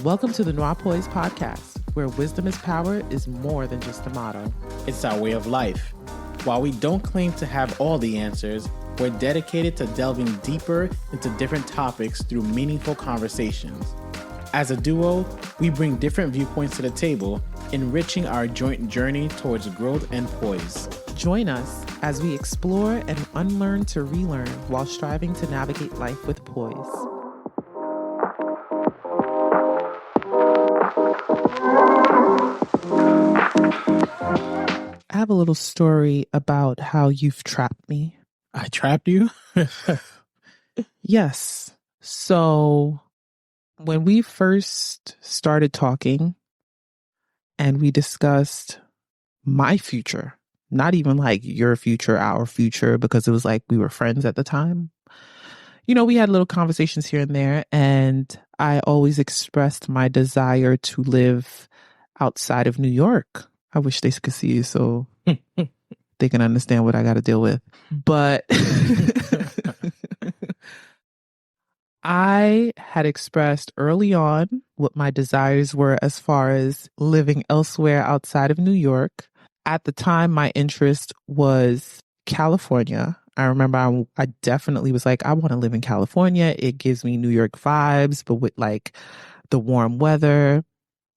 Welcome to the Noir Poise podcast, where wisdom is power is more than just a motto. It's our way of life. While we don't claim to have all the answers, we're dedicated to delving deeper into different topics through meaningful conversations. As a duo, we bring different viewpoints to the table, enriching our joint journey towards growth and poise. Join us as we explore and unlearn to relearn while striving to navigate life with poise. I have a little story about how you've trapped me. I trapped you? Yes. So when we first started talking and we discussed my future, not even like your future, our future, because it was like we were friends at the time. You know, we had little conversations here and there, and I always expressed my desire to live outside of New York. I wish they could see you so they can understand what I got to deal with. But I had expressed early on what my desires were as far as living elsewhere outside of New York. At the time, my interest was California. I remember I definitely was like, I want to live in California. It gives me New York vibes, but with like the warm weather.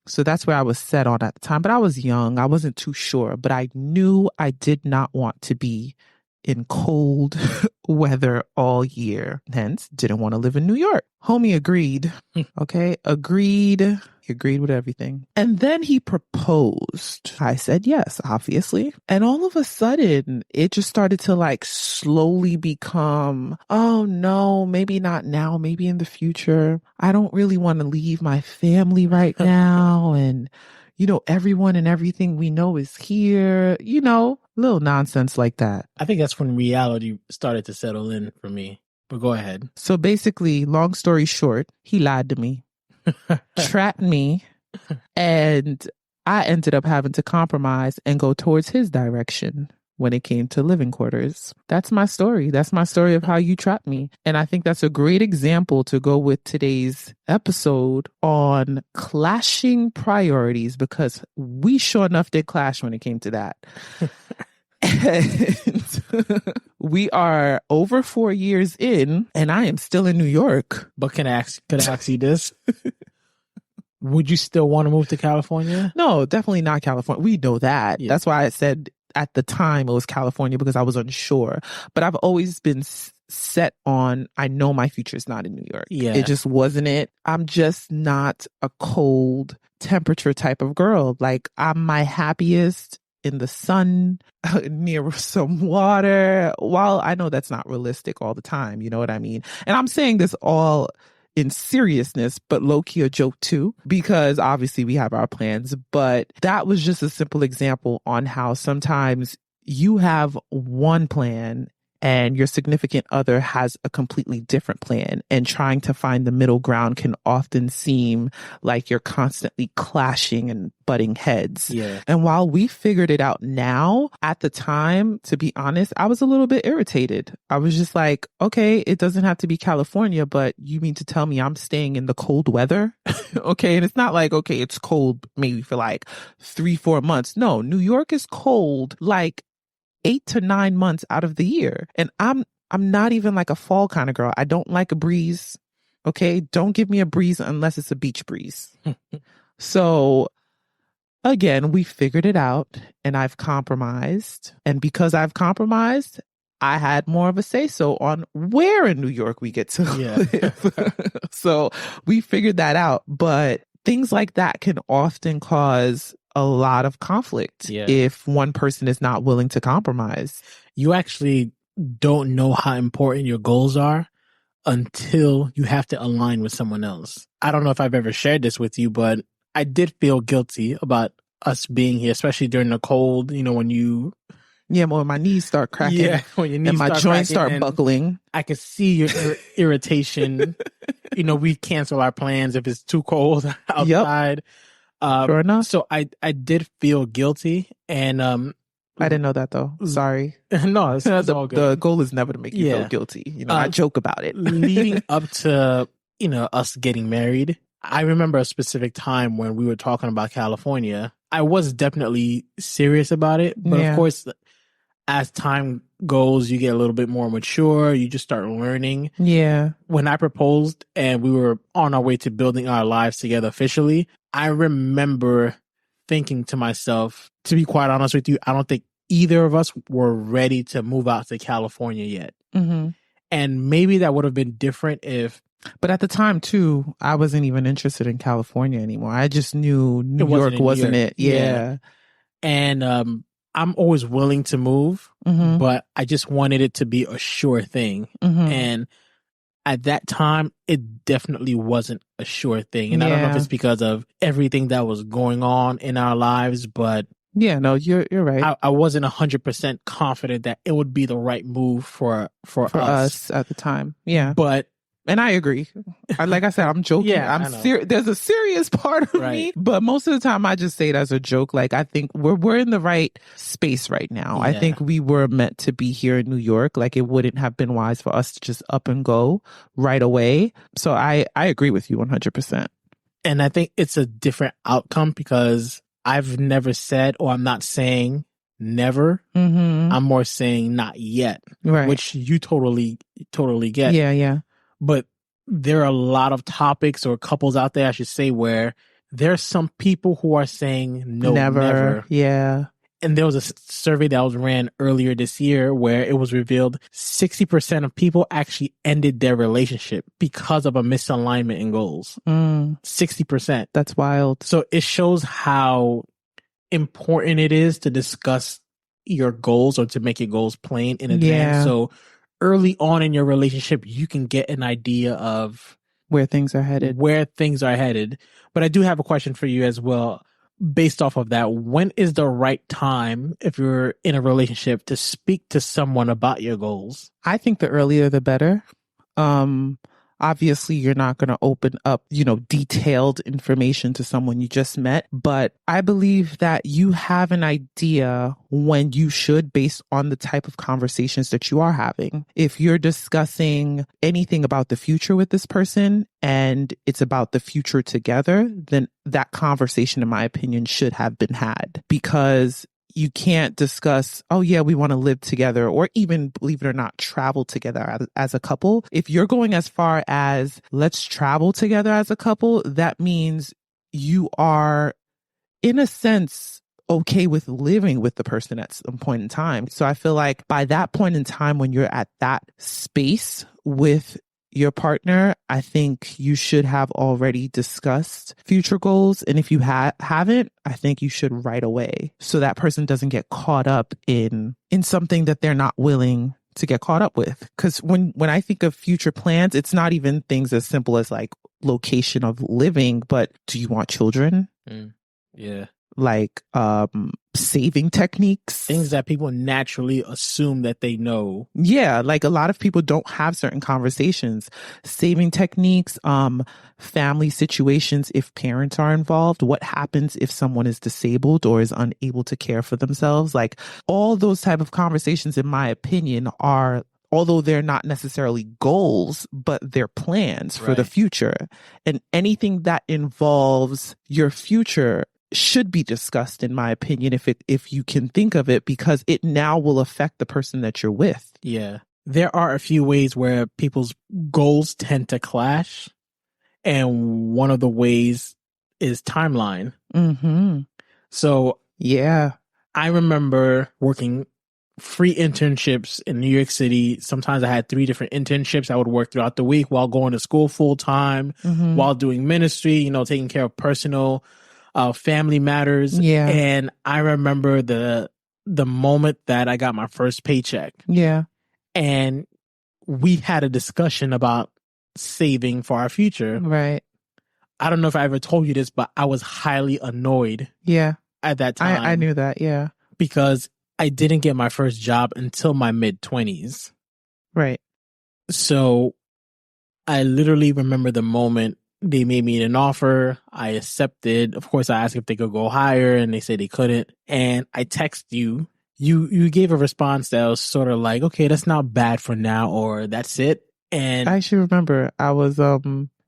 So that's where I was set on at the time. But I was young. I wasn't too sure. But I knew I did not want to be in cold weather all year. Hence, didn't want to live in New York. Homie agreed. Okay, agreed. He agreed with everything. And then he proposed. I said yes, obviously. And all of a sudden, it just started to like slowly become, oh no, maybe not now, maybe in the future. I don't really want to leave my family right now. And, you know, everyone and everything we know is here, you know, little nonsense like that. I think that's when reality started to settle in for me. But go ahead. So basically, long story short, he lied to me, trapped me, and I ended up having to compromise and go towards his direction when it came to living quarters. That's my story. That's my story of how you trapped me. And I think that's a great example to go with today's episode on clashing priorities, because we sure enough did clash when it came to that. And we are over 4 years in, and I am still in New York. But could I ask you this? Would you still want to move to California? No, definitely not California. We know that. Yeah. That's why I said at the time it was California, because I was unsure. But I've always been set on, I know my future is not in New York. Yeah. It just wasn't it. I'm just not a cold temperature type of girl. Like, I'm my happiest in the sun, near some water. While I know that's not realistic all the time, you know what I mean? And I'm saying this all in seriousness, but low-key a joke too, because obviously we have our plans. But that was just a simple example on how sometimes you have one plan and your significant other has a completely different plan, and trying to find the middle ground can often seem like you're constantly clashing and butting heads. Yeah. And while we figured it out now, at the time, to be honest, I was a little bit irritated. I was just like, okay, it doesn't have to be California, but you mean to tell me I'm staying in the cold weather? Okay. And it's not like, okay, it's cold maybe for like 3-4 months. No, New York is cold like 8 to 9 months out of the year. And I'm not even like a fall kind of girl. I don't like a breeze. Okay. Don't give me a breeze unless it's a beach breeze. So again, we figured it out, and I've compromised. And because I've compromised, I had more of a say so on where in New York we get to live. So we figured that out. But things like that can often cause a lot of conflict if one person is not willing to compromise. You actually don't know how important your goals are until you have to align with someone else. I don't know if I've ever shared this with you, but I did feel guilty about us being here, especially during the cold, you know, when you... Yeah, when my knees start cracking. Yeah, when your knees and my joints start buckling. I could see your irritation. You know, we cancel our plans if it's too cold outside. Sure enough. So I did feel guilty. And I didn't know that though. Sorry. No, it's all good. The goal is never to make you feel guilty. You know, I joke about it. Leading up to, us getting married, I remember a specific time when we were talking about California. I was definitely serious about it. But of course, as time goes, you get a little bit more mature. You just start learning. Yeah. When I proposed and we were on our way to building our lives together officially, I remember thinking to myself, to be quite honest with you, I don't think either of us were ready to move out to California yet. Mm-hmm. And maybe that would have been different if... But at the time, too, I wasn't even interested in California anymore. I just knew New York wasn't it. Yeah. And I'm always willing to move, but I just wanted it to be a sure thing. And at that time, it definitely wasn't a sure thing. And I don't know if it's because of everything that was going on in our lives, but... Yeah, no, you're right. I wasn't 100% confident that it would be the right move for us at the time. Yeah. And I agree. Like I said, I'm joking. There's a serious part of me, but most of the time I just say it as a joke. Like, I think we're in the right space right now. Yeah. I think we were meant to be here in New York. Like, it wouldn't have been wise for us to just up and go right away. So I agree with you 100%. And I think it's a different outcome because I've never said, or I'm not saying never. I'm more saying not yet, which you totally get. Yeah. But there are a lot of topics or couples out there, I should say, where there's some people who are saying no, never. Yeah. And there was a survey that was ran earlier this year where it was revealed 60% of people actually ended their relationship because of a misalignment in goals. 60%. That's wild. So it shows how important it is to discuss your goals or to make your goals plain in advance. Yeah. So early on in your relationship, you can get an idea of where things are headed. But I do have a question for you as well. Based off of that, when is the right time, if you're in a relationship, to speak to someone about your goals? I think the earlier the better. Obviously, you're not going to open up, detailed information to someone you just met. But I believe that you have an idea when you should, based on the type of conversations that you are having. If you're discussing anything about the future with this person and it's about the future together, then that conversation, in my opinion, should have been had, because you can't discuss, oh yeah, we want to live together, or even, believe it or not, travel together as a couple. If you're going as far as let's travel together as a couple, that means you are, in a sense, okay with living with the person at some point in time. So I feel like by that point in time, when you're at that space with your partner, I think you should have already discussed future goals. And if you haven't, I think you should right away, so that person doesn't get caught up in something that they're not willing to get caught up with. Because when I think of future plans, it's not even things as simple as like location of living, but do you want children? Yeah. Like saving techniques, things that people naturally assume that they know. Yeah, like a lot of people don't have certain conversations. Saving techniques, family situations if parents are involved, what happens if someone is disabled or is unable to care for themselves. Like, all those type of conversations, in my opinion, are, although they're not necessarily goals, but they're plans for the future. And anything that involves your future should be discussed, in my opinion, if you can think of it, because it now will affect the person that you're with. Yeah. There are a few ways where people's goals tend to clash. And one of the ways is timeline. So yeah, I remember working free internships in New York City. Sometimes I had 3 different internships I would work throughout the week while going to school full time, while doing ministry, taking care of personal family matters. Yeah. And I remember the moment that I got my first paycheck. Yeah. And we had a discussion about saving for our future. Right. I don't know if I ever told you this, but I was highly annoyed. Yeah. At that time. I knew that. Yeah. Because I didn't get my first job until my mid-20s. Right. So I literally remember the moment they made me an offer. I accepted. Of course, I asked if they could go higher, and they said they couldn't. And I text you. you gave a response that was sort of like, okay, that's not bad for now, or that's it. And I actually remember I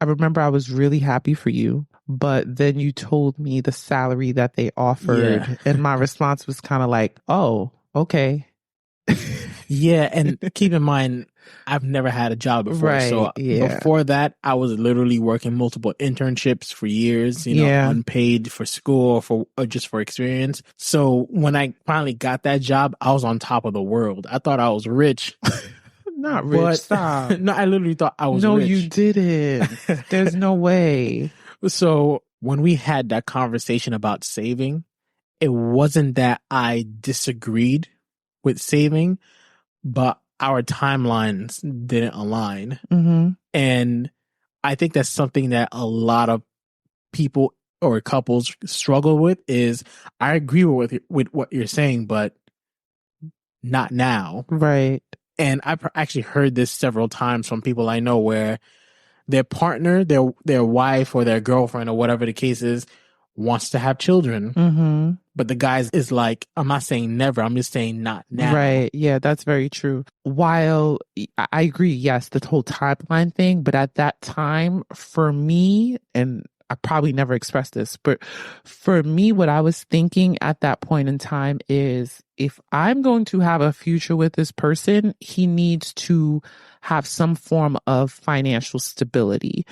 remember I was really happy for you, but then you told me the salary that they yeah, offered, and my response was kind of like, "Oh, okay." yeah. And keep in mind, I've never had a job before. Right, So yeah. before that, I was literally working multiple internships for years, Yeah. unpaid for school or just for experience. So when I finally got that job, I was on top of the world. I thought I was rich, Not rich, but stop. no, I literally thought I was No, you rich. didn't. There's no way. So when we had that conversation about saving, it wasn't that I disagreed with saving, but our timelines didn't align. Mm-hmm. And I think that's something that a lot of people or couples struggle with is I agree with what you're saying, but not now. Right. And I've actually heard this several times from people I know where their partner, their wife or their girlfriend or whatever the case is, wants to have children. Mm-hmm. But the guy is like, I'm not saying never, I'm just saying not now. Right. Yeah, that's very true. While I agree, yes, the whole timeline thing, but at that time, for me, and I probably never expressed this, but for me, what I was thinking at that point in time is if I'm going to have a future with this person, he needs to have some form of financial stability.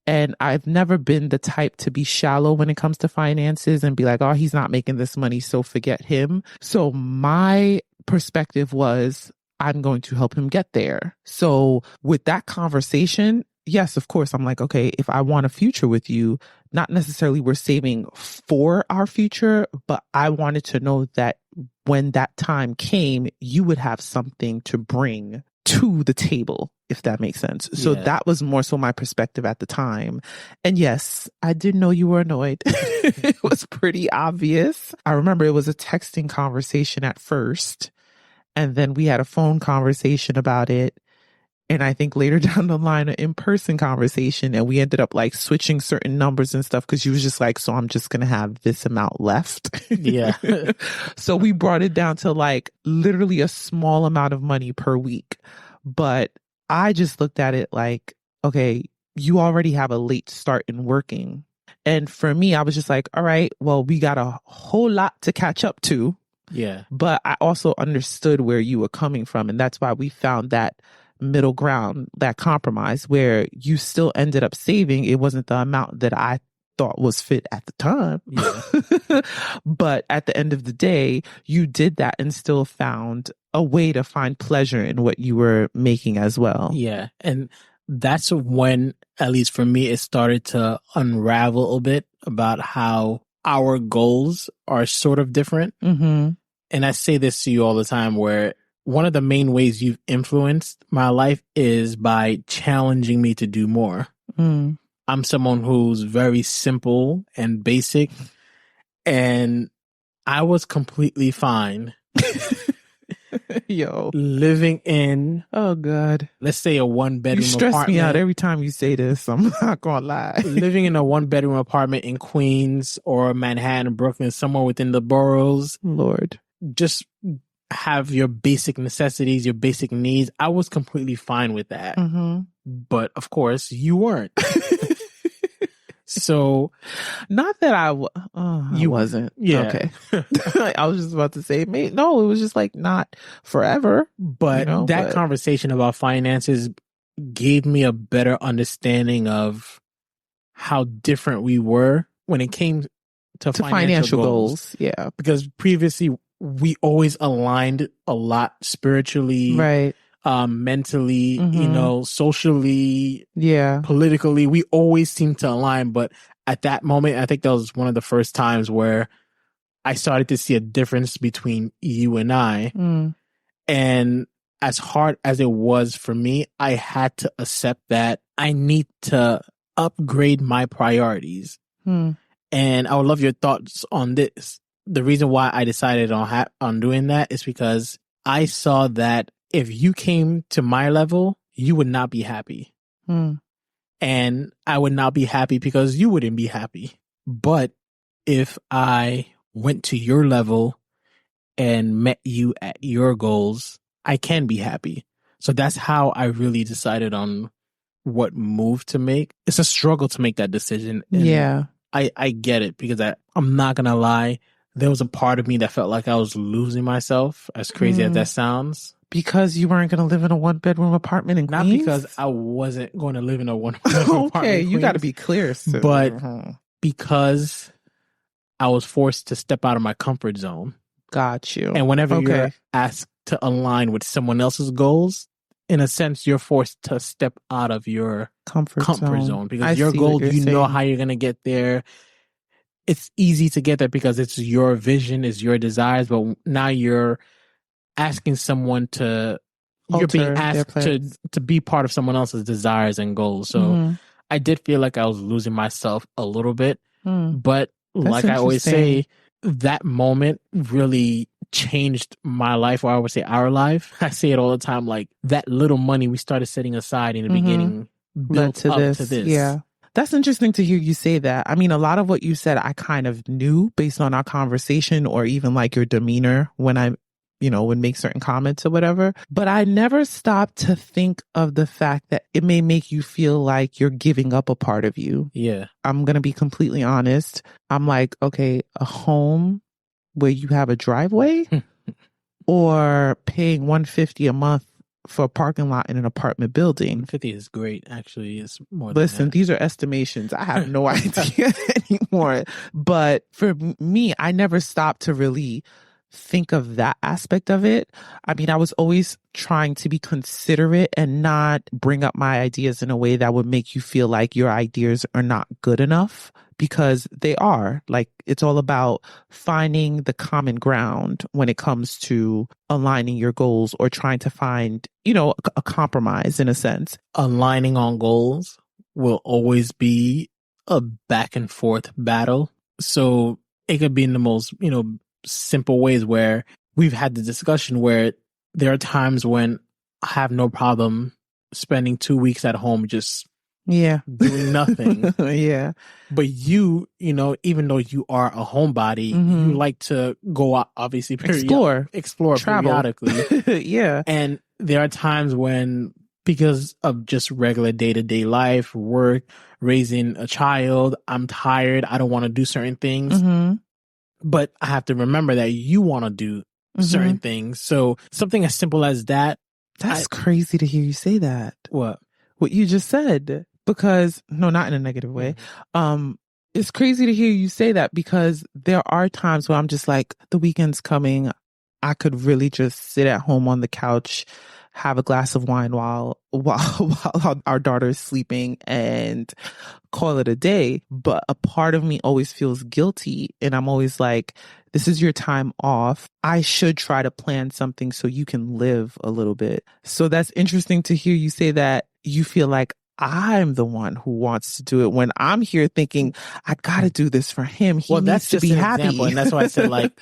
And I've never been the type to be shallow when it comes to finances and be like, oh, he's not making this money, so forget him. So my perspective was, I'm going to help him get there. So with that conversation, yes, of course, I'm like, okay, if I want a future with you, not necessarily we're saving for our future, but I wanted to know that when that time came, you would have something to bring to the table, if that makes sense. So Yeah. that was more so my perspective at the time. And yes, I did know you were annoyed. It was pretty obvious. I remember it was a texting conversation at first, and then we had a phone conversation about it. And I think later down the line, an in-person conversation, and we ended up like switching certain numbers and stuff because you was just like, so I'm just going to have this amount left. Yeah. So we brought it down to like literally a small amount of money per week. But I just looked at it like, okay, you already have a late start in working. And for me, I was just like, all right, well, we got a whole lot to catch up to. Yeah. But I also understood where you were coming from. And that's why we found that middle ground, that compromise where you still ended up saving. It wasn't the amount that I thought was fit at the time. Yeah. But at the end of the day, you did that and still found a way to find pleasure in what you were making as well. Yeah. And that's when, at least for me, it started to unravel a bit about how our goals are sort of different. Mm-hmm. And I say this to you all the time where one of the main ways you've influenced my life is by challenging me to do more. Mm. I'm someone who's very simple and basic, and I was completely fine Yo, living in, oh God, let's say, a one-bedroom you stress apartment. me out every time you say this. I'm not gonna lie. Living in a one-bedroom apartment in Queens or Manhattan, Brooklyn, somewhere within the boroughs. Lord, Just have your basic necessities, your basic needs. I was completely fine with that. mm-hmm. But of course, you weren't. So, not that I you wasn't. Yeah. Okay. I was just about to say, no, it was just like not forever. But that conversation about finances gave me a better understanding of how different we were when it came to financial goals. Yeah. Because previously, we always aligned a lot spiritually, right, mentally, mm-hmm. Socially, yeah, politically. We always seemed to align. But at that moment, I think that was one of the first times where I started to see a difference between you and I. Mm. And as hard as it was for me, I had to accept that I need to upgrade my priorities. Mm. And I would love your thoughts on this. The reason why I decided on doing that is because I saw that if you came to my level, you would not be happy. Mm. And I would not be happy because you wouldn't be happy. But if I went to your level and met you at your goals, I can be happy. So that's how I really decided on what move to make. It's a struggle to make that decision. And yeah. I get it, because I'm not going to lie. There was a part of me that felt like I was losing myself, as crazy as that sounds. Because you weren't going to live in a 1-bedroom apartment in Not Queens? because I wasn't going to live in a 1-bedroom apartment. Okay, in you got to Queens, be clear. So. But because I was forced to step out of my comfort zone. Got you. And whenever you're asked to align with someone else's goals, in a sense, you're forced to step out of your comfort zone because your goal, you know how you're going to get there. It's easy to get there because it's your vision, it's your desires, but now you're asking someone you're being asked to be part of someone else's desires and goals. So I did feel like I was losing myself a little bit, but like I always say, that moment really changed my life, or I would say our life. I say it all the time, like that little money we started setting aside in the beginning built up to this. Yeah. That's interesting to hear you say that. I mean, a lot of what you said, I kind of knew based on our conversation or even like your demeanor when I, would make certain comments or whatever. But I never stopped to think of the fact that it may make you feel like you're giving up a part of you. Yeah. I'm going to be completely honest. I'm like, okay, a home where you have a driveway or paying $150 a month for a parking lot in an apartment building. 50 is great. Actually, it's more. Listen, these are estimations. I have no idea anymore. But for me, I never stopped to really think of that aspect of it. I mean, I was always trying to be considerate and not bring up my ideas in a way that would make you feel like your ideas are not good enough, because they are. Like, it's all about finding the common ground when it comes to aligning your goals or trying to find, a compromise in a sense. Aligning on goals will always be a back and forth battle. So it could be in the most, simple ways where we've had the discussion where there are times when I have no problem spending 2 weeks at home just doing nothing. Yeah. But you, even though you are a homebody, you like to go out, obviously, explore travel periodically. Yeah. And there are times when, because of just regular day-to-day life, work, raising a child, I'm tired, I don't want to do certain things. But I have to remember that you want to do certain things. So something as simple as that. That's crazy to hear you say that. What you just said. Because, no, not in a negative way. It's crazy to hear you say that, because there are times where I'm just like, the weekend's coming. I could really just sit at home on the couch, have a glass of wine while our daughter is sleeping and call it a day. But a part of me always feels guilty. And I'm always like, this is your time off. I should try to plan something so you can live a little bit. So that's interesting to hear you say that you feel like I'm the one who wants to do it, when I'm here thinking, I got to do this for him. He needs to be happy. Example, and that's why I said, like,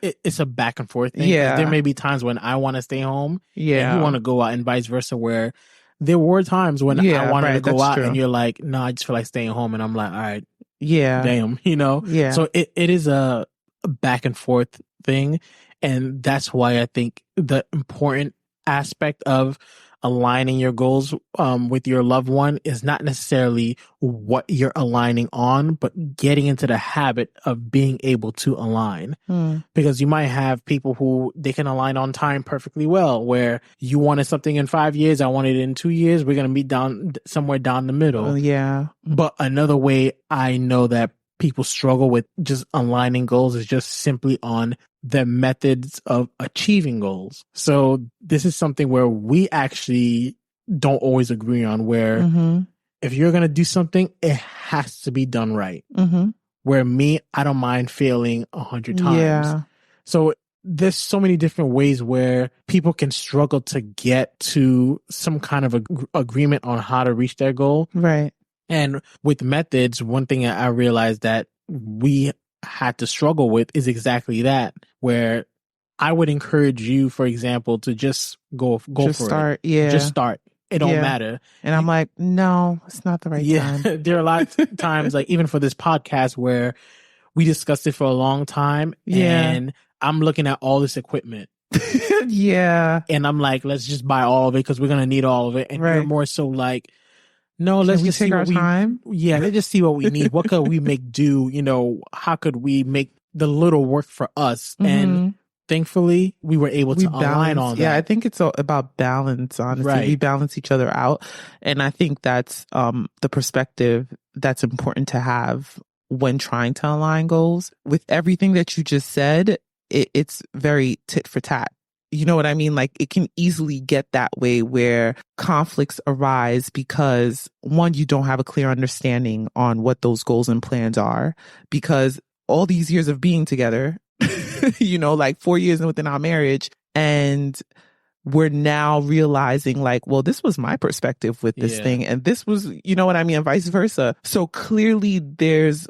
it's a back and forth thing. Yeah. There may be times when I want to stay home and you want to go out, and vice versa, where there were times when I wanted to go out and you're like, no, I just feel like staying home. And I'm like, all right, damn, Yeah. So it is a back and forth thing. And that's why I think the important aspect of aligning your goals with your loved one is not necessarily what you're aligning on, but getting into the habit of being able to align. Because you might have people who they can align on time perfectly well, where you wanted something in 5 years, I wanted it in 2 years, we're going to meet down somewhere down the middle. But another way I know that people struggle with just aligning goals is just simply on the methods of achieving goals. So this is something where we actually don't always agree on, where if you're going to do something, it has to be done right. Where me, I don't mind failing 100 times. So there's so many different ways where people can struggle to get to some kind of agreement on how to reach their goal. Right. And with methods, one thing I realized that we had to struggle with is exactly that, where I would encourage you, for example, to just go for start, it. Just start. It don't matter. And I'm like, no, it's not the right time. There are a lot of times, like even for this podcast, where we discussed it for a long time. And I'm looking at all this equipment. Yeah. And I'm like, let's just buy all of it because we're going to need all of it. And you're Right. more so like, no, Can let's we just see take our what we, time? yeah, let's just see what we need. What could we make do? You know, how could we make the little work for us? And Mm-hmm. thankfully, we were able We to align balance. on Yeah, I that. think it's all about balance, honestly. We Right. balance each other out. And I think that's the perspective that's important to have when trying to align goals. With everything that you just said, it's very tit for tat. You know what I mean? Like it can easily get that way where conflicts arise because one, you don't have a clear understanding on what those goals and plans are, because all these years of being together, you know, like 4 years within our marriage, and we're now realizing like, well, this was my perspective with this thing, and this was, you know what I mean, and vice versa. So clearly there's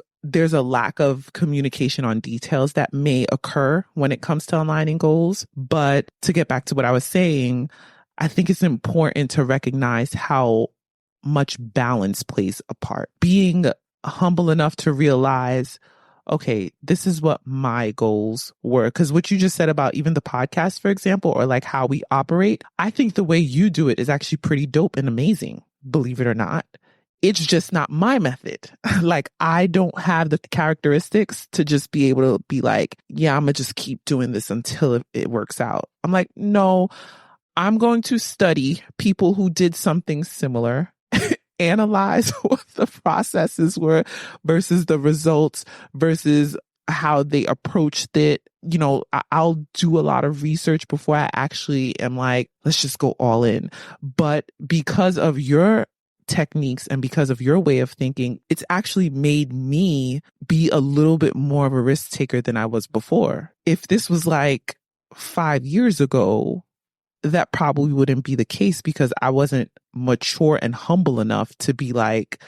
a lack of communication on details that may occur when it comes to aligning goals. But to get back to what I was saying, I think it's important to recognize how much balance plays a part. Being humble enough to realize, okay, this is what my goals were. Because what you just said about even the podcast, for example, or like how we operate, I think the way you do it is actually pretty dope and amazing, believe it or not. It's just not my method. Like, I don't have the characteristics to just be able to be like, yeah, I'm going to just keep doing this until it works out. I'm like, no, I'm going to study people who did something similar, analyze what the processes were versus the results versus how they approached it. You know, I'll do a lot of research before I actually am like, let's just go all in. But because of your techniques and because of your way of thinking, it's actually made me be a little bit more of a risk taker than I was before. If this was like 5 years ago, that probably wouldn't be the case because I wasn't mature and humble enough to be like,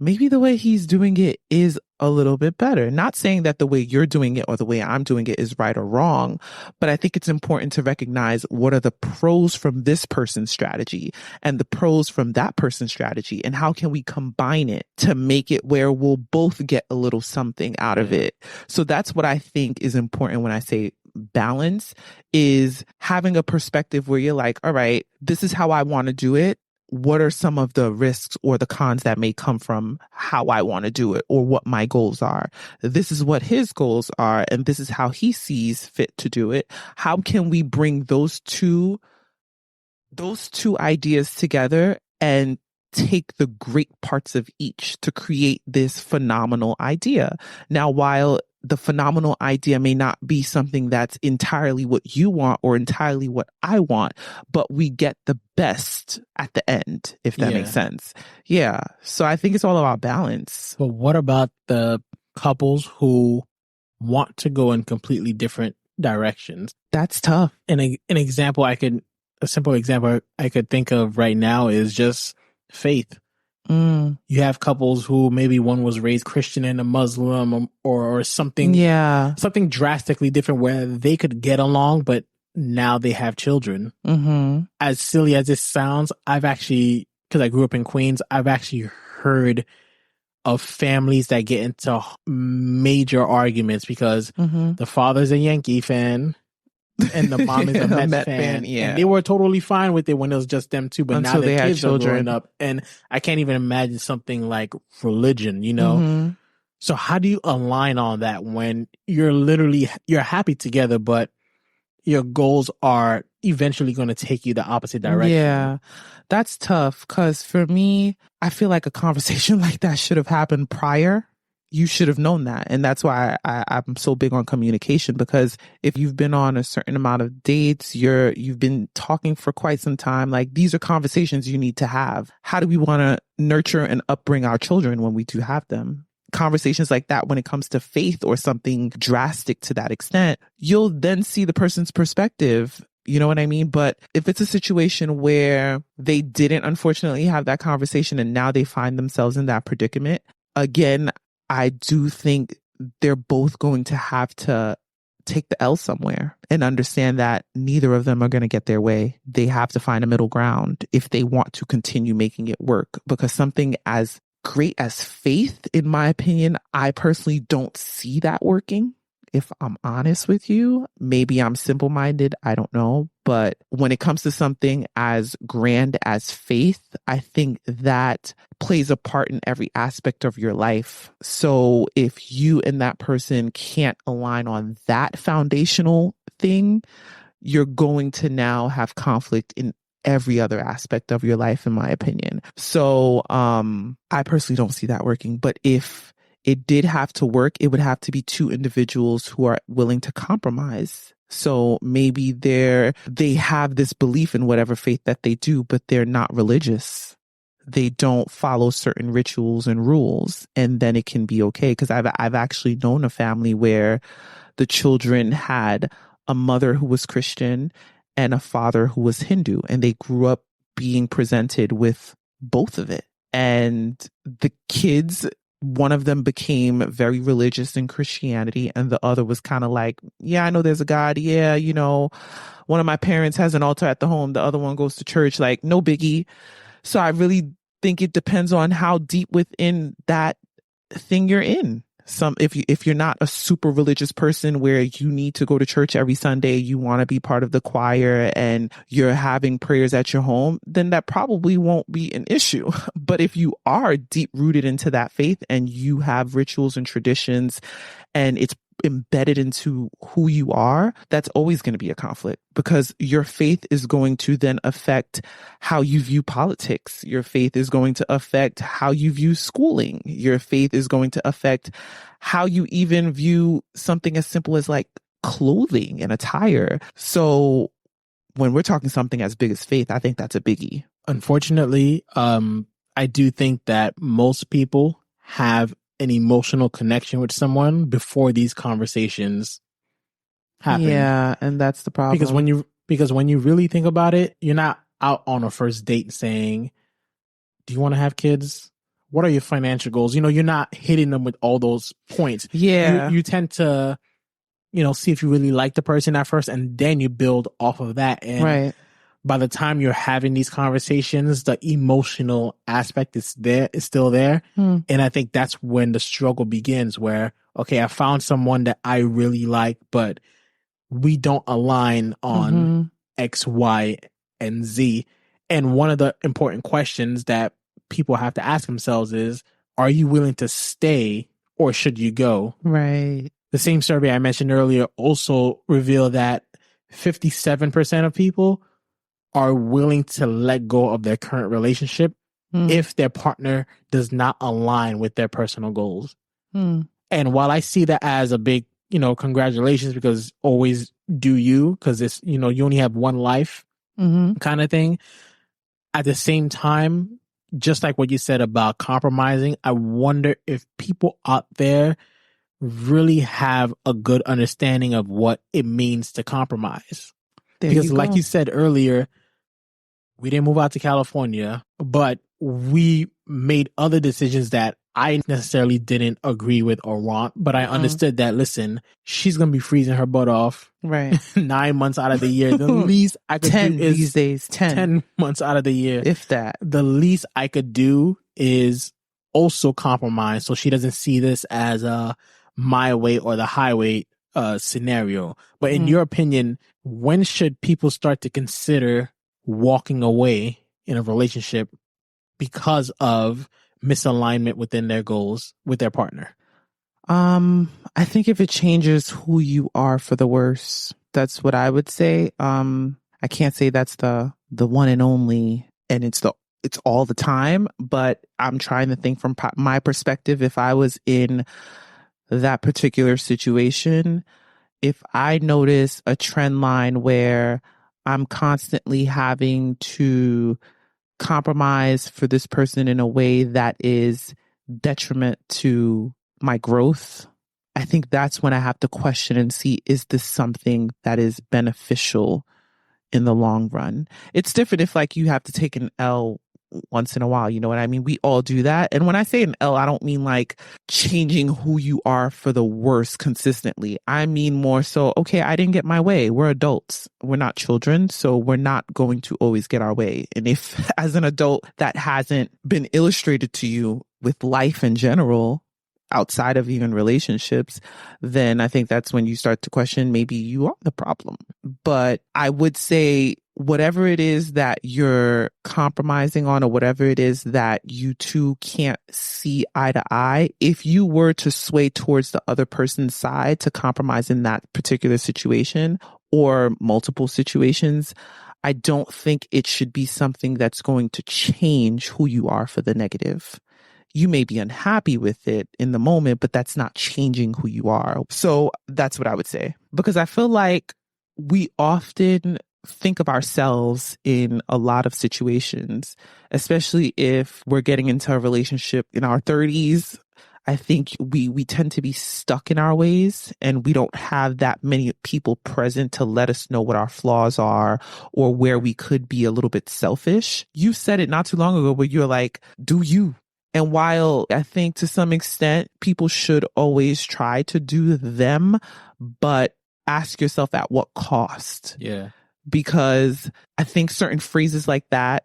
maybe the way he's doing it is a little bit better. Not saying that the way you're doing it or the way I'm doing it is right or wrong, but I think it's important to recognize what are the pros from this person's strategy and the pros from that person's strategy, and how can we combine it to make it where we'll both get a little something out of it. So that's what I think is important when I say balance, is having a perspective where you're like, all right, this is how I want to do it. What are some of the risks or the cons that may come from how I want to do it, or what my goals are? This is what his goals are, and this is how he sees fit to do it. How can we bring those two ideas together and take the great parts of each to create this phenomenal idea? Now, while the phenomenal idea may not be something that's entirely what you want or entirely what I want, but we get the best at the end, if that makes sense. Yeah. So I think it's all about balance. But what about the couples who want to go in completely different directions? That's tough. And a simple example I could think of right now is just faith. You have couples who maybe one was raised Christian and a Muslim, or something, something drastically different where they could get along, but now they have children. As silly as this sounds, I've actually, because I grew up in Queens, I've actually heard of families that get into major arguments because the father's a Yankee fan and the mom is a Mets fan. And they were totally fine with it when it was just them two, but until now their kids are growing up. And I can't even imagine something like religion, you know? So how do you align on that when you're happy together, but your goals are eventually going to take you the opposite direction? Yeah, that's tough, because for me, I feel like a conversation like that should have happened prior. You should have known that. And that's why I'm so big on communication, because if you've been on a certain amount of dates, you've been talking for quite some time, like these are conversations you need to have. How do we want to nurture and upbring our children when we do have them? Conversations like that, when it comes to faith or something drastic to that extent, you'll then see the person's perspective. You know what I mean? But if it's a situation where they didn't unfortunately have that conversation and now they find themselves in that predicament, again, I do think they're both going to have to take the L somewhere and understand that neither of them are going to get their way. They have to find a middle ground if they want to continue making it work, because something as great as faith, in my opinion, I personally don't see that working. if I'm honest with you, maybe I'm simple-minded, I don't know. But when it comes to something as grand as faith, I think that plays a part in every aspect of your life. So if you and that person can't align on that foundational thing, you're going to now have conflict in every other aspect of your life, in my opinion. So I personally don't see that working. But if it did have to work, it would have to be two individuals who are willing to compromise. So maybe they have this belief in whatever faith that they do, but they're not religious. They don't follow certain rituals and rules, and then it can be okay. Because I've actually known a family where the children had a mother who was Christian and a father who was Hindu, and they grew up being presented with both of it. And the kids, one of them became very religious in Christianity, and the other was kind of like, yeah, I know there's a God. Yeah, one of my parents has an altar at the home. The other one goes to church, like no biggie. So I really think it depends on how deep within that thing you're in. If you're not a super religious person where you need to go to church every Sunday, you want to be part of the choir and you're having prayers at your home, then that probably won't be an issue. But if you are deep rooted into that faith and you have rituals and traditions and it's embedded into who you are, that's always going to be a conflict, because your faith is going to then affect how you view politics. Your faith is going to affect how you view schooling. Your faith is going to affect how you even view something as simple as like clothing and attire. So when we're talking something as big as faith, I think that's a biggie. Unfortunately, I do think that most people have an emotional connection with someone before these conversations happen. Yeah, and that's the problem. Because when you really think about it, you're not out on a first date saying, do you want to have kids? What are your financial goals? You're not hitting them with all those points. Yeah. You tend to, see if you really like the person at first, and then you build off of that. And right. By the time you're having these conversations, the emotional aspect is still there. And I think that's when the struggle begins, where, okay, I found someone that I really like, but we don't align on X, Y, and Z. And one of the important questions that people have to ask themselves is, are you willing to stay or should you go? Right. The same survey I mentioned earlier also revealed that 57% of people are willing to let go of their current relationship if their partner does not align with their personal goals. And while I see that as a big, congratulations, because always do you, because it's, you only have one life kind of thing. At the same time, just like what you said about compromising, I wonder if people out there really have a good understanding of what it means to compromise. Because like you said earlier, we didn't move out to California, but we made other decisions that I necessarily didn't agree with or want. But I understood that, listen, she's going to be freezing her butt off 9 months out of the year. The least I could 10 do is these days, 10 months out of the year. If that. The least I could do is also compromise, so she doesn't see this as a my way or the highway scenario. But in your opinion, when should people start to consider walking away in a relationship because of misalignment within their goals with their partner? I think if it changes who you are for the worse, that's what I would say. I can't say that's the one and only, and it's all the time, but I'm trying to think from my perspective. If I was in that particular situation, if I notice a trend line where I'm constantly having to compromise for this person in a way that is detriment to my growth, I think that's when I have to question and see, is this something that is beneficial in the long run? It's different if like you have to take an L once in a while, you know what I mean? We all do that. And when I say an L, I don't mean like changing who you are for the worse consistently. I mean more so, okay, I didn't get my way. We're adults. We're not children. So we're not going to always get our way. And if as an adult that hasn't been illustrated to you with life in general, outside of even relationships, then I think that's when you start to question maybe you are the problem. But I would say whatever it is that you're compromising on, or whatever it is that you two can't see eye to eye, if you were to sway towards the other person's side to compromise in that particular situation or multiple situations, I don't think it should be something that's going to change who you are for the negative. You may be unhappy with it in the moment, but that's not changing who you are. So that's what I would say, because I feel like we often think of ourselves in a lot of situations, especially if we're getting into a relationship in our 30s. I think we tend to be stuck in our ways, and we don't have that many people present to let us know what our flaws are or where we could be a little bit selfish. You said it not too long ago where you're like, do you? And while I think to some extent people should always try to do them, but ask yourself at what cost? Yeah. Because I think certain phrases like that,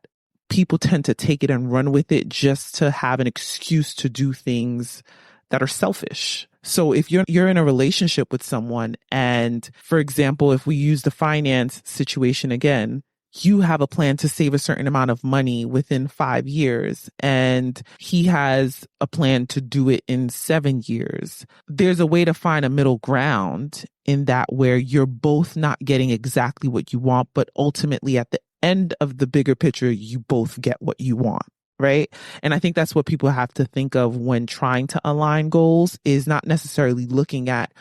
people tend to take it and run with it just to have an excuse to do things that are selfish. So if you're in a relationship with someone, and for example, if we use the finance situation again, you have a plan to save a certain amount of money within 5 years, and he has a plan to do it in 7 years. There's a way to find a middle ground in that, where you're both not getting exactly what you want, but ultimately at the end of the bigger picture, you both get what you want. Right. And I think that's what people have to think of when trying to align goals, is not necessarily looking at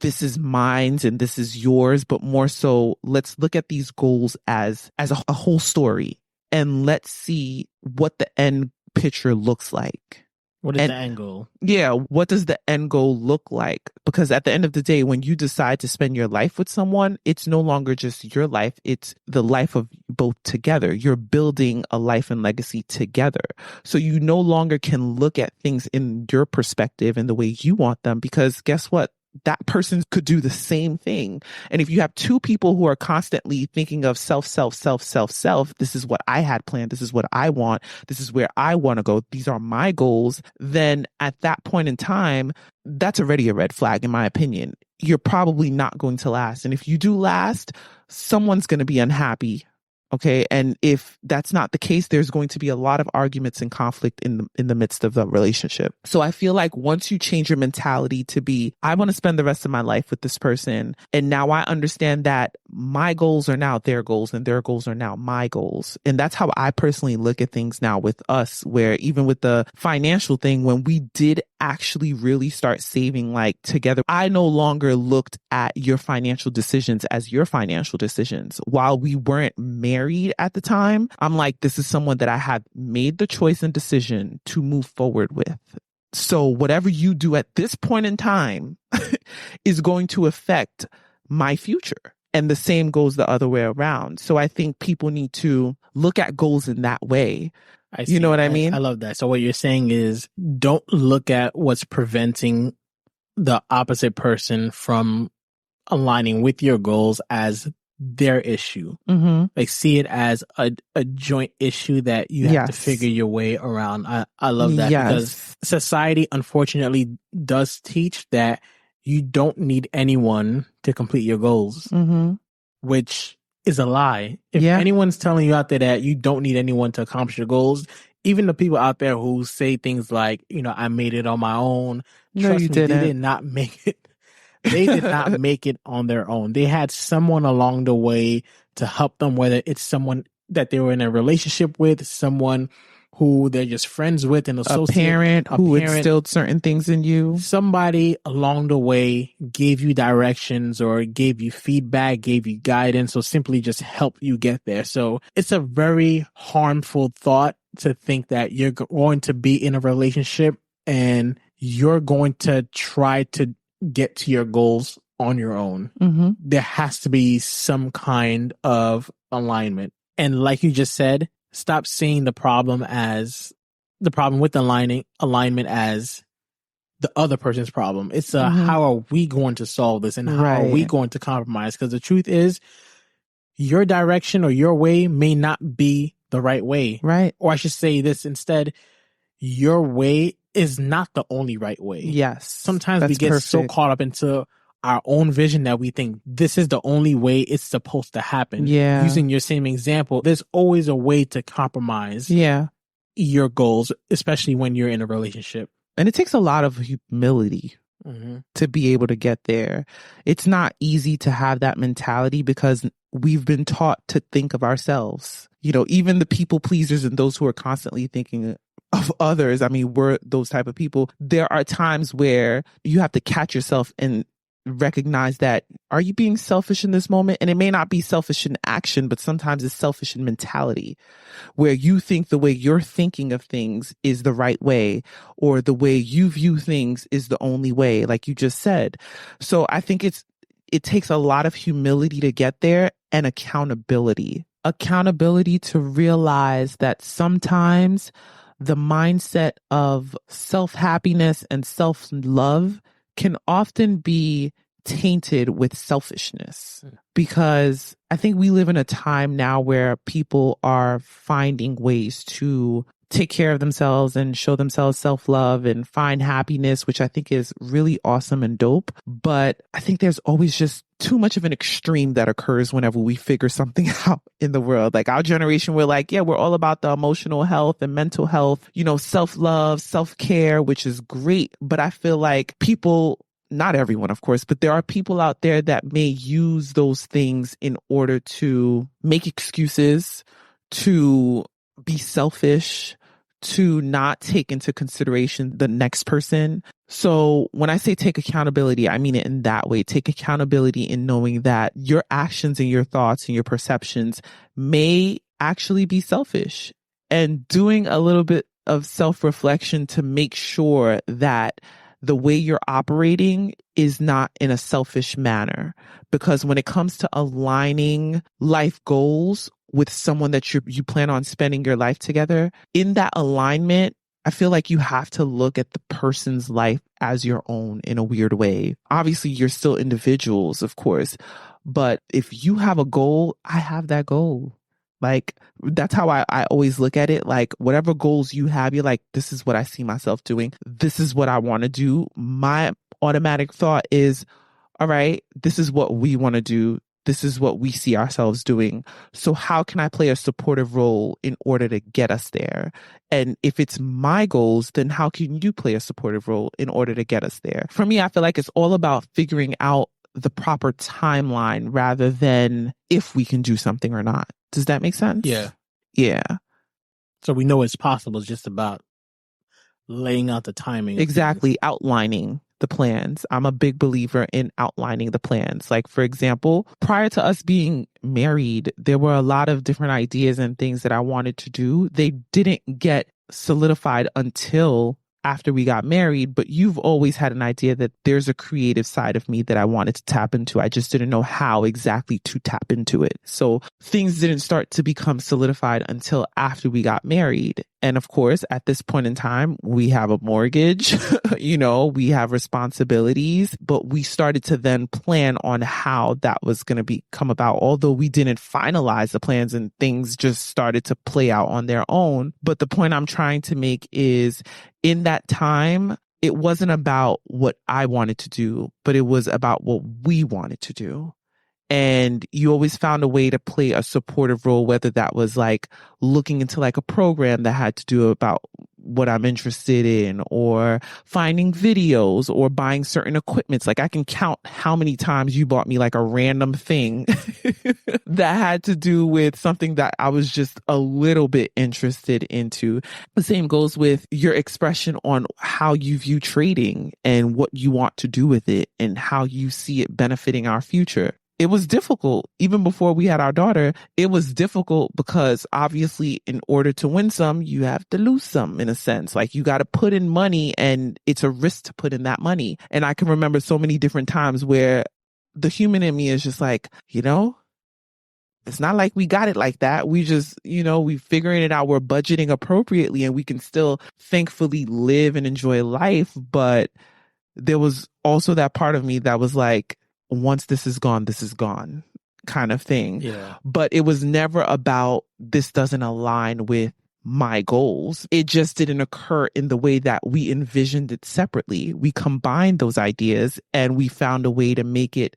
this is mine and this is yours, but more so let's look at these goals as a whole story, and let's see what the end picture looks like. What is the end goal? Yeah, what does the end goal look like? Because at the end of the day, when you decide to spend your life with someone, it's no longer just your life, it's the life of both together. You're building a life and legacy together. So you no longer can look at things in your perspective and the way you want them, because guess what? That person could do the same thing. And if you have two people who are constantly thinking of self, this is what I had planned, this is what I want, this is where I want to go, these are my goals, then at that point in time, that's already a red flag, in my opinion. You're probably not going to last. And if you do last, someone's going to be unhappy. Okay. And if that's not the case, there's going to be a lot of arguments and conflict in the midst of the relationship. So I feel like once you change your mentality to be, I want to spend the rest of my life with this person, and now I understand that my goals are now their goals and their goals are now my goals. And that's how I personally look at things now with us, where even with the financial thing, when we did actually really start saving like together, I no longer looked at your financial decisions as your financial decisions. While we weren't married at the time, I'm like, this is someone that I have made the choice and decision to move forward with. So whatever you do at this point in time is going to affect my future. And the same goes the other way around. So I think people need to look at goals in that way. You know what I mean? I love that. So what you're saying is, don't look at what's preventing the opposite person from aligning with your goals as their issue. Mm-hmm. Like, see it as a joint issue that you have to figure your way around. I love that, because society unfortunately does teach that you don't need anyone to complete your goals, which is a lie. If anyone's telling you out there that you don't need anyone to accomplish your goals, even the people out there who say things like, I made it on my own. No, trust you me, didn't. They did not make it. They did not make it on their own. They had someone along the way to help them, whether it's someone that they were in a relationship with, someone who they're just friends with, an associate, a parent who instilled certain things in you. Somebody along the way gave you directions or gave you feedback, gave you guidance, or simply just helped you get there. So it's a very harmful thought to think that you're going to be in a relationship and you're going to try to get to your goals on your own. Mm-hmm. There has to be some kind of alignment. And like you just said, stop seeing the problem with alignment as the other person's problem. It's how are we going to solve this, and how are we going to compromise? Because the truth is, your direction or your way may not be the right way. Right. Or I should say this instead, your way is not the only right way. Yes. Sometimes we that's get so perfect. caught up into our own vision that we think this is the only way it's supposed to happen. Yeah. Using your same example, there's always a way to compromise Yeah. your goals, especially when you're in a relationship. And it takes a lot of humility to be able to get there. It's not easy to have that mentality because we've been taught to think of ourselves. You know, even the people pleasers and those who are constantly thinking of others. I mean, we're those type of people. There are times where you have to catch yourself and recognize that, are you being selfish in this moment? And it may not be selfish in action, but sometimes it's selfish in mentality, where you think the way you're thinking of things is the right way, or the way you view things is the only way, like you just said. So I think it takes a lot of humility to get there, and accountability to realize that sometimes the mindset of self-happiness and self-love can often be tainted with selfishness, because I think we live in a time now where people are finding ways to take care of themselves and show themselves self-love and find happiness, which I think is really awesome and dope. But I think there's always just too much of an extreme that occurs whenever we figure something out in the world. Like our generation, we're like, yeah, we're all about the emotional health and mental health, you know, self-love, self-care, which is great. But I feel like people, not everyone, of course, but there are people out there that may use those things in order to make excuses, to be selfish, to not take into consideration the next person. So when I say take accountability, I mean it in that way. Take accountability in knowing that your actions and your thoughts and your perceptions may actually be selfish, and doing a little bit of self-reflection to make sure that the way you're operating is not in a selfish manner. Because when it comes to aligning life goals with someone that you plan on spending your life together, in that alignment, I feel like you have to look at the person's life as your own in a weird way. Obviously, you're still individuals, of course, but if you have a goal, I have that goal. Like, that's how I always look at it. Like, whatever goals you have, you're like, this is what I see myself doing. This is what I want to do. My automatic thought is, all right, this is what we want to do. This is what we see ourselves doing. So how can I play a supportive role in order to get us there? And if it's my goals, then how can you play a supportive role in order to get us there? For me, I feel like it's all about figuring out the proper timeline rather than if we can do something or not. Does that make sense? Yeah. Yeah. So we know it's possible. It's just about laying out the timing. Exactly. Outlining the plans. I'm a big believer in outlining the plans. Like, for example, prior to us being married, there were a lot of different ideas and things that I wanted to do. They didn't get solidified until after we got married, but you've always had an idea that there's a creative side of me that I wanted to tap into. I just didn't know how exactly to tap into it. So things didn't start to become solidified until after we got married. And of course, at this point in time, we have a mortgage, you know, we have responsibilities, but we started to then plan on how that was going to come about, although we didn't finalize the plans and things just started to play out on their own. But the point I'm trying to make is, in that time, it wasn't about what I wanted to do, but it was about what we wanted to do. And you always found a way to play a supportive role, whether that was like looking into like a program that had to do about what I'm interested in, or finding videos, or buying certain equipments. Like, I can count how many times you bought me like a random thing that had to do with something that I was just a little bit interested into. The same goes with your expression on how you view trading and what you want to do with it and how you see it benefiting our future. It was difficult. Even before we had our daughter, it was difficult because obviously in order to win some, you have to lose some, in a sense. Like, you got to put in money, and it's a risk to put in that money. And I can remember so many different times where the human in me is just like, you know, it's not like we got it like that. We just, you know, we figuring it out. We're budgeting appropriately, and we can still thankfully live and enjoy life. But there was also that part of me that was like, once this is gone kind of thing. Yeah. But it was never about, this doesn't align with my goals. It just didn't occur in the way that we envisioned it separately. We combined those ideas and we found a way to make it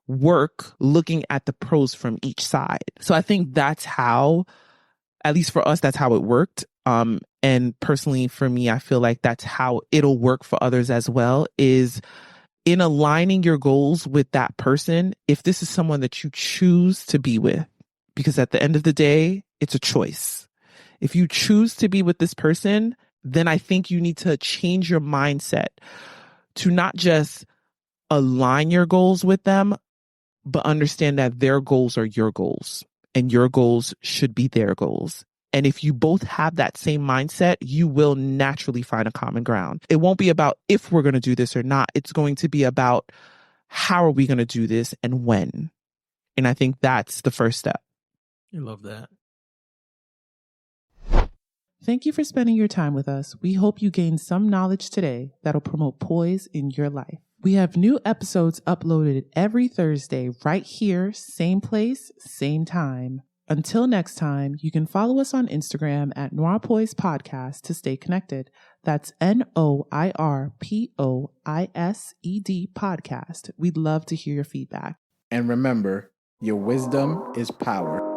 work, looking at the pros from each side. So I think that's how, at least for us, that's how it worked. And personally for me, I feel like that's how it'll work for others as well, is in aligning your goals with that person. If this is someone that you choose to be with, because at the end of the day, it's a choice. If you choose to be with this person, then I think you need to change your mindset to not just align your goals with them, but understand that their goals are your goals and your goals should be their goals. And if you both have that same mindset, you will naturally find a common ground. It won't be about if we're going to do this or not. It's going to be about how are we going to do this and when. And I think that's the first step. I love that. Thank you for spending your time with us. We hope you gained some knowledge today that'll promote poise in your life. We have new episodes uploaded every Thursday right here, same place, same time. Until next time, you can follow us on Instagram at Noir Poise Podcast to stay connected. That's NOIRPOISED Podcast. We'd love to hear your feedback. And remember, your wisdom is power.